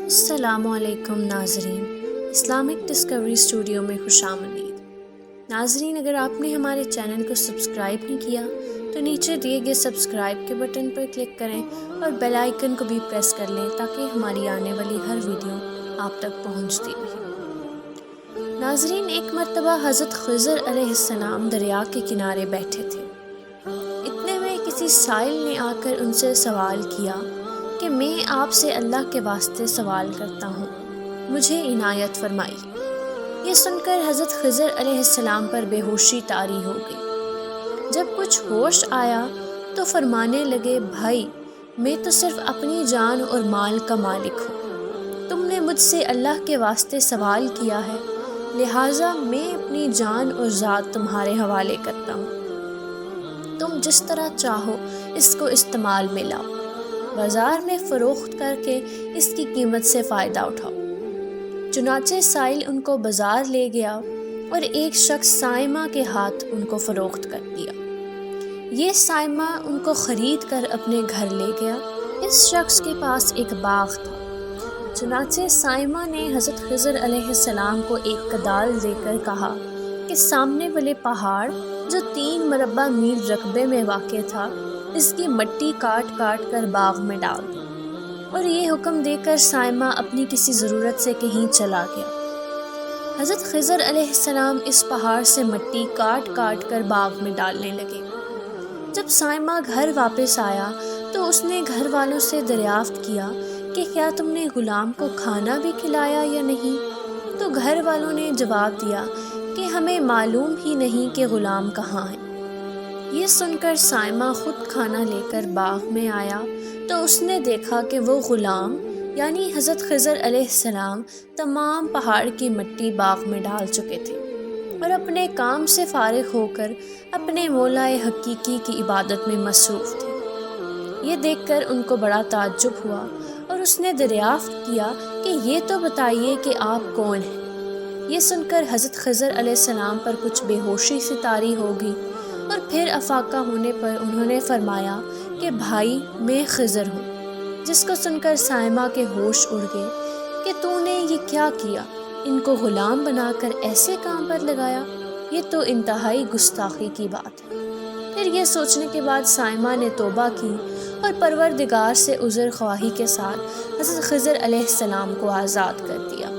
السلام علیکم ناظرین، اسلامک ڈسکوری اسٹوڈیو میں خوش آمدید۔ ناظرین، اگر آپ نے ہمارے چینل کو سبسکرائب نہیں کیا تو نیچے دیے گئے سبسکرائب کے بٹن پر کلک کریں اور بیل آئیکن کو بھی پریس کر لیں تاکہ ہماری آنے والی ہر ویڈیو آپ تک پہنچتی رہے۔ ناظرین، ایک مرتبہ حضرت خضر علیہ السلام دریا کے کنارے بیٹھے تھے۔ اتنے میں کسی سائل نے آ کر ان سے سوال کیا کہ میں آپ سے اللہ کے واسطے سوال کرتا ہوں، مجھے عنایت فرمائی۔ یہ سن کر حضرت خضر علیہ السلام پر بے ہوشی طاری ہو گئی۔ جب کچھ ہوش آیا تو فرمانے لگے، بھائی، میں تو صرف اپنی جان اور مال کا مالک ہوں۔ تم نے مجھ سے اللہ کے واسطے سوال کیا ہے، لہٰذا میں اپنی جان اور ذات تمہارے حوالے کرتا ہوں۔ تم جس طرح چاہو اس کو استعمال میں لاؤ، بازار میں فروخت کر کے اس کی قیمت سے فائدہ اٹھاؤ۔ چنانچہ سائل ان کو بازار لے گیا اور ایک شخص سائمہ کے ہاتھ ان کو فروخت کر دیا۔ یہ سائمہ ان کو خرید کر اپنے گھر لے گیا۔ اس شخص کے پاس ایک باغ تھا۔ چنانچہ سائمہ نے حضرت خضر علیہ السلام کو ایک کدال دے کر کہا کہ سامنے والے پہاڑ جو 3 مربع میل رقبے میں واقع تھا، اس کی مٹی کاٹ کاٹ کر باغ میں ڈال دو۔ اور یہ حکم دے کر سائمہ اپنی کسی ضرورت سے کہیں چلا گیا۔ حضرت خضر علیہ السلام اس پہاڑ سے مٹی کاٹ کاٹ کر باغ میں ڈالنے لگے۔ جب سائمہ گھر واپس آیا تو اس نے گھر والوں سے دریافت کیا کہ کیا تم نے غلام کو کھانا بھی کھلایا یا نہیں؟ تو گھر والوں نے جواب دیا کہ ہمیں معلوم ہی نہیں کہ غلام کہاں ہے۔ یہ سن کر سائمہ خود کھانا لے کر باغ میں آیا تو اس نے دیکھا کہ وہ غلام یعنی حضرت خضر علیہ السلام تمام پہاڑ کی مٹی باغ میں ڈال چکے تھے اور اپنے کام سے فارغ ہو کر اپنے مولا حقیقی کی عبادت میں مصروف تھے۔ یہ دیکھ کر ان کو بڑا تعجب ہوا اور اس نے دریافت کیا کہ یہ تو بتائیے کہ آپ کون ہیں؟ یہ سن کر حضرت خضر علیہ السلام پر کچھ بے ہوشی سی طاری ہو گئی اور پھر افاقہ ہونے پر انہوں نے فرمایا کہ بھائی، میں خضر ہوں۔ جس کو سن کر سائمہ کے ہوش اڑ گئے کہ تو نے یہ کیا کیا، ان کو غلام بنا کر ایسے کام پر لگایا، یہ تو انتہائی گستاخی کی بات ہے۔ پھر یہ سوچنے کے بعد سائمہ نے توبہ کی اور پروردگار سے عذر خواہی کے ساتھ حضرت خضر علیہ السلام کو آزاد کر دیا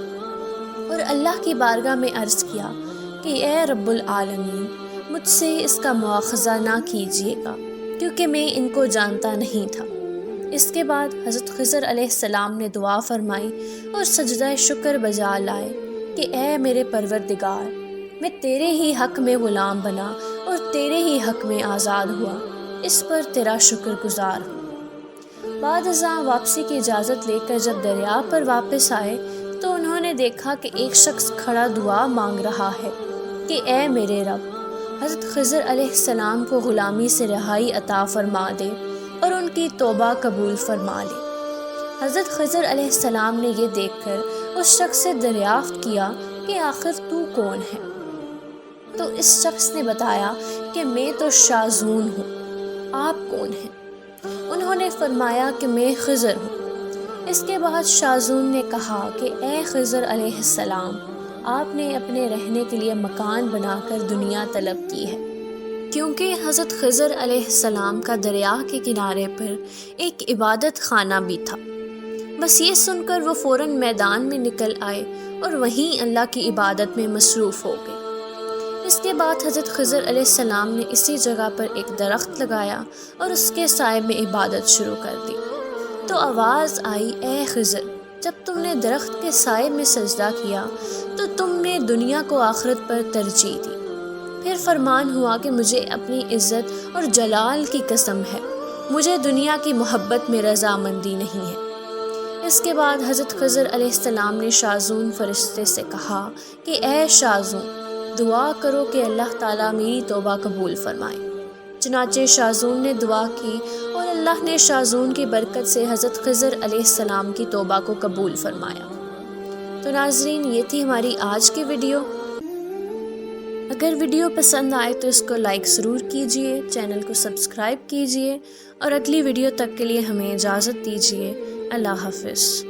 اور اللہ کی بارگاہ میں عرض کیا کہ اے رب العالمین، مجھ سے اس کا مواخذہ نہ کیجیے گا کیونکہ میں ان کو جانتا نہیں تھا۔ اس کے بعد حضرت خضر علیہ السلام نے دعا فرمائی اور سجدہ شکر بجا لائے کہ اے میرے پروردگار، میں تیرے ہی حق میں غلام بنا اور تیرے ہی حق میں آزاد ہوا، اس پر تیرا شکر گزار ہوں۔ بعد ازاں واپسی کی اجازت لے کر جب دریا پر واپس آئے تو انہوں نے دیکھا کہ ایک شخص کھڑا دعا مانگ رہا ہے کہ اے میرے رب، حضرت خضر علیہ السلام کو غلامی سے رہائی عطا فرما دے اور ان کی توبہ قبول فرما لے۔ حضرت خضر علیہ السلام نے یہ دیکھ کر اس شخص سے دریافت کیا کہ آخر تو کون ہے؟ تو اس شخص نے بتایا کہ میں تو شازون ہوں، آپ کون ہیں؟ انہوں نے فرمایا کہ میں خضر ہوں۔ اس کے بعد شازون نے کہا کہ اے خضر علیہ السلام، آپ نے اپنے رہنے کے لیے مکان بنا کر دنیا طلب کی ہے، کیونکہ حضرت خضر علیہ السلام کا دریا کے کنارے پر ایک عبادت خانہ بھی تھا۔ بس یہ سن کر وہ فوراً میدان میں نکل آئے اور وہیں اللہ کی عبادت میں مصروف ہو گئے۔ اس کے بعد حضرت خضر علیہ السلام نے اسی جگہ پر ایک درخت لگایا اور اس کے سائے میں عبادت شروع کر دی۔ تو آواز آئی، اے خضر، جب تم نے درخت کے سائے میں سجدہ کیا تو تم نے دنیا کو آخرت پر ترجیح دی۔ پھر فرمان ہوا کہ مجھے اپنی عزت اور جلال کی قسم ہے، مجھے دنیا کی محبت میں رضامندی نہیں ہے۔ اس کے بعد حضرت خضر علیہ السلام نے شازون فرشتے سے کہا کہ اے شازون، دعا کرو کہ اللہ تعالیٰ میری توبہ قبول فرمائے۔ چنانچہ شازون نے دعا کی اور اللہ نے شازون کی برکت سے حضرت خضر علیہ السلام کی توبہ کو قبول فرمایا۔ تو ناظرین، یہ تھی ہماری آج کی ویڈیو۔ اگر ویڈیو پسند آئے تو اس کو لائک ضرور کیجیے، چینل کو سبسکرائب کیجیے اور اگلی ویڈیو تک کے لیے ہمیں اجازت دیجیے۔ اللہ حافظ۔